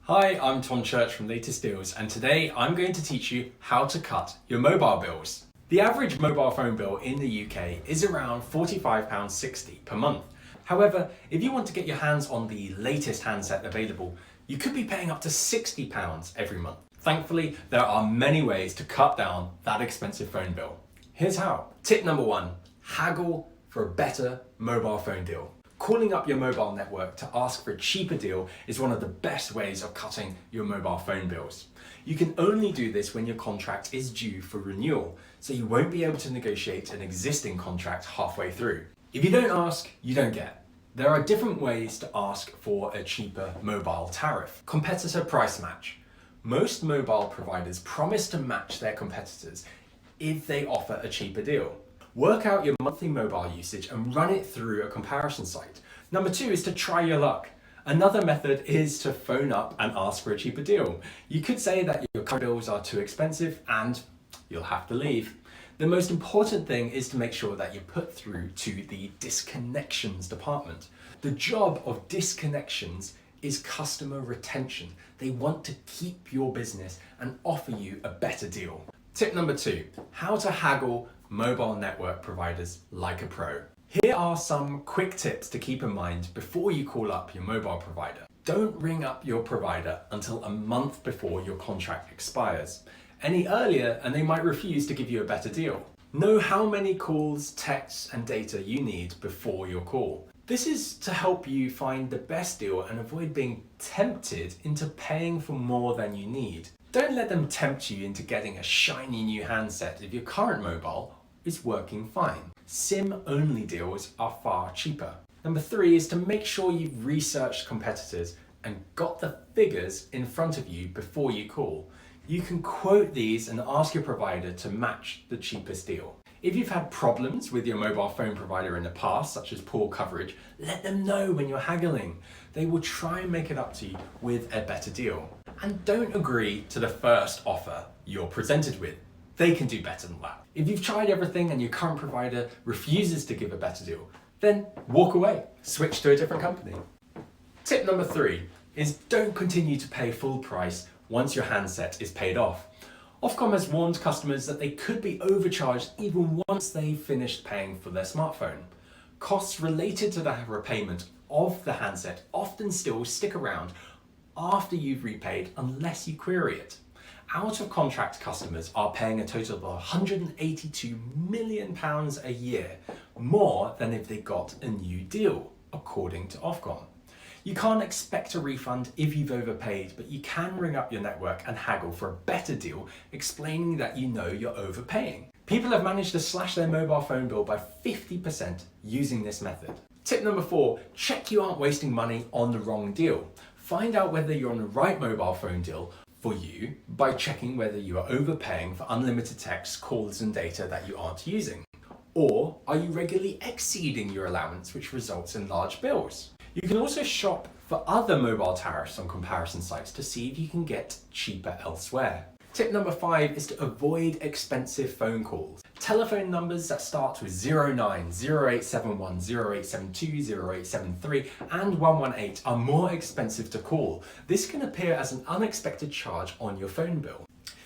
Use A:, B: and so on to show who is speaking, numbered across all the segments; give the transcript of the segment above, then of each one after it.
A: Hi, I'm Tom Church from Latest Deals, and today I'm going to teach you how to cut your mobile bills. The average mobile phone bill in the UK is around £45.60 per month. However, if you want to get your hands on the latest handset available, you could be paying up to £60 every month. Thankfully, there are many ways to cut down that expensive phone bill. Here's how. Tip number 1, haggle for a better mobile phone deal. Calling up your mobile network to ask for a cheaper deal is one of the best ways of cutting your mobile phone bills. You can only do this when your contract is due for renewal, so you won't be able to negotiate an existing contract halfway through. If you don't ask, you don't get. There are different ways to ask for a cheaper mobile tariff. Competitor price match. Most mobile providers promise to match their competitors if they offer a cheaper deal. Work out your monthly mobile usage and run it through a comparison site. Number 2 is to try your luck. Another method is to phone up and ask for a cheaper deal. You could say that your current bills are too expensive and you'll have to leave. The most important thing is to make sure that you're put through to the disconnections department. The job of disconnections is customer retention. They want to keep your business and offer you a better deal. Tip number 2, how to haggle mobile network providers like a pro. Here are some quick tips to keep in mind before you call up your mobile provider. Don't ring up your provider until a month before your contract expires. Any earlier and they might refuse to give you a better deal. Know how many calls, texts and data you need before your call. This is to help you find the best deal and avoid being tempted into paying for more than you need. Don't let them tempt you into getting a shiny new handset if your current mobile is working fine. SIM-only deals are far cheaper. Number 3 is to make sure you've researched competitors and got the figures in front of you before you call. You can quote these and ask your provider to match the cheapest deal. If you've had problems with your mobile phone provider in the past, such as poor coverage, let them know when you're haggling. They will try and make it up to you with a better deal. And don't agree to the first offer you're presented with. They can do better than that. If you've tried everything and your current provider refuses to give a better deal, then walk away, switch to a different company. Tip number 3 is don't continue to pay full price once your handset is paid off. Ofcom has warned customers that they could be overcharged even once they've finished paying for their smartphone. Costs related to the repayment of the handset often still stick around after you've repaid unless you query it. Out of contract customers are paying a total of £182 million a year, more than if they got a new deal, according to Ofcom. You can't expect a refund if you've overpaid, but you can ring up your network and haggle for a better deal, explaining that you know you're overpaying. People have managed to slash their mobile phone bill by 50% using this method. Tip number 4, check you aren't wasting money on the wrong deal. Find out whether you're on the right mobile phone deal for you by checking whether you are overpaying for unlimited text, calls and data that you aren't using. Or are you regularly exceeding your allowance, which results in large bills? You can also shop for other mobile tariffs on comparison sites to see if you can get cheaper elsewhere. Tip number 5 is to avoid expensive phone calls. Telephone numbers that start with 09, 0871, 0872, 0873 and 118 are more expensive to call. This can appear as an unexpected charge on your phone bill.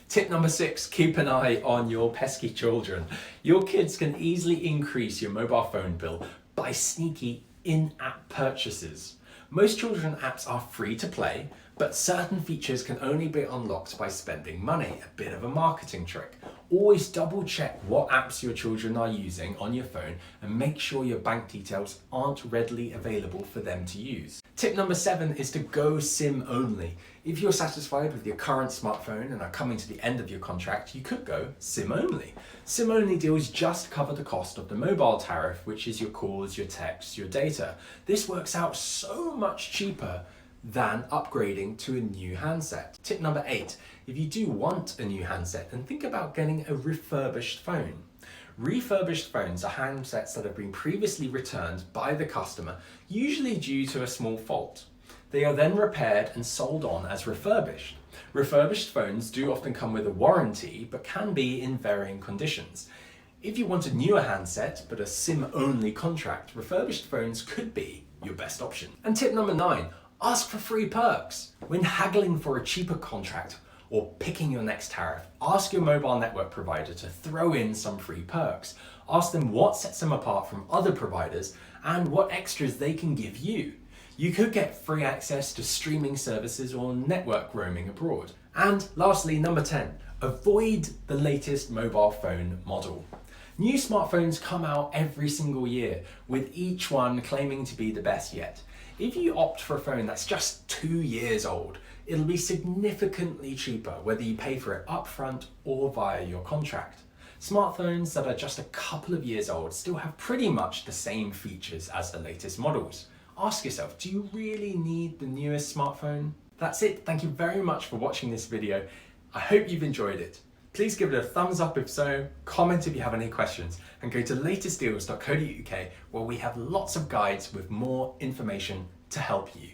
A: Tip number 6, keep an eye on your pesky children. Your kids can easily increase your mobile phone bill by sneaky in-app purchases. Most children apps are free to play, but certain features can only be unlocked by spending money, a bit of a marketing trick. Always double check what apps your children are using on your phone and make sure your bank details aren't readily available for them to use. Tip number 7 is to go SIM only. If you're satisfied with your current smartphone and are coming to the end of your contract, you could go SIM only. SIM only deals just cover the cost of the mobile tariff, which is your calls, your texts, your data. This works out so much cheaper than upgrading to a new handset. Tip number 8, if you do want a new handset, then think about getting a refurbished phone. Refurbished phones are handsets that have been previously returned by the customer, usually due to a small fault. They are then repaired and sold on as refurbished. Refurbished phones do often come with a warranty, but can be in varying conditions. If you want a newer handset, but a SIM-only contract, refurbished phones could be your best option. And tip number 9, Ask for free perks. When haggling for a cheaper contract or picking your next tariff, ask your mobile network provider to throw in some free perks. Ask them what sets them apart from other providers and what extras they can give you. You could get free access to streaming services or network roaming abroad. And lastly, number 10, avoid the latest mobile phone model. New smartphones come out every single year, with each one claiming to be the best yet. If you opt for a phone that's just 2 years old, it'll be significantly cheaper whether you pay for it upfront or via your contract. Smartphones that are just a couple of years old still have pretty much the same features as the latest models. Ask yourself, do you really need the newest smartphone? That's it. Thank you very much for watching this video. I hope you've enjoyed it. Please give it a thumbs up if so, comment if you have any questions, and go to latestdeals.co.uk where we have lots of guides with more information to help you.